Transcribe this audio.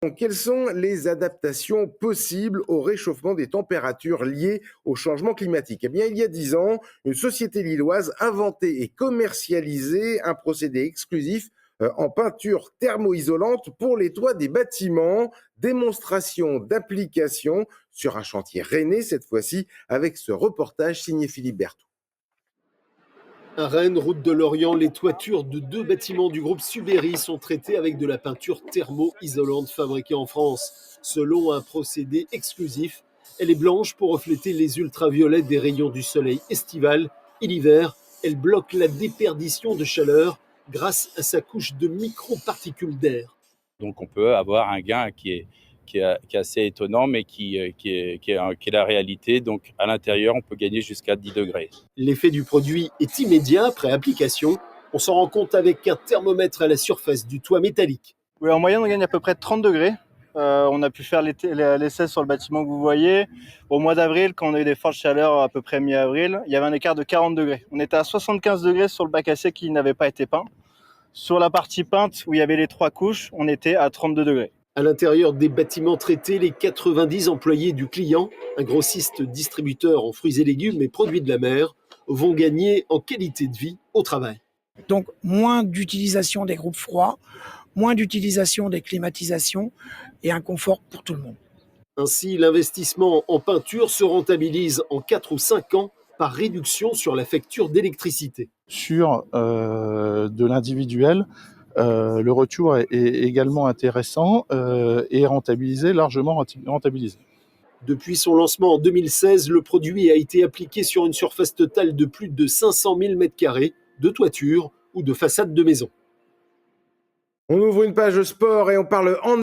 Donc, quelles sont les adaptations possibles au réchauffement des températures liées au changement climatique? Eh bien, il y a 10 ans, une société lilloise inventait et commercialisait un procédé exclusif en peinture thermo-isolante pour les toits des bâtiments. Démonstration d'application sur un chantier rennais cette fois-ci, avec ce reportage signé Philippe Berthoud. À Rennes, route de Lorient, les toitures de 2 bâtiments du groupe Suberi sont traitées avec de la peinture thermo-isolante fabriquée en France. Selon un procédé exclusif, elle est blanche pour refléter les ultraviolets des rayons du soleil estival et l'hiver, elle bloque la déperdition de chaleur grâce à sa couche de microparticules d'air. Donc on peut avoir un gain qui est assez étonnant, mais qui est la réalité. Donc à l'intérieur, on peut gagner jusqu'à 10 degrés. L'effet du produit est immédiat après application. On s'en rend compte avec un thermomètre à la surface du toit métallique. Oui, en moyenne, on gagne à peu près 30 degrés. On a pu faire l'essai sur le bâtiment que vous voyez. Au mois d'avril, quand on a eu des fortes chaleurs à peu près mi-avril, il y avait un écart de 40 degrés. On était à 75 degrés sur le bac à sec qui n'avait pas été peint. Sur la partie peinte, où il y avait les 3 couches, on était à 32 degrés. À l'intérieur des bâtiments traités, les 90 employés du client, un grossiste distributeur en fruits et légumes et produits de la mer, vont gagner en qualité de vie au travail. Donc moins d'utilisation des groupes froids, moins d'utilisation des climatisations et un confort pour tout le monde. Ainsi, l'investissement en peinture se rentabilise en 4 ou 5 ans par réduction sur la facture d'électricité. Sur de l'individuel, le retour est également intéressant et largement rentabilisé. Depuis son lancement en 2016, le produit a été appliqué sur une surface totale de plus de 500 000 m² de toiture ou de façade de maison. On ouvre une page sport et on parle en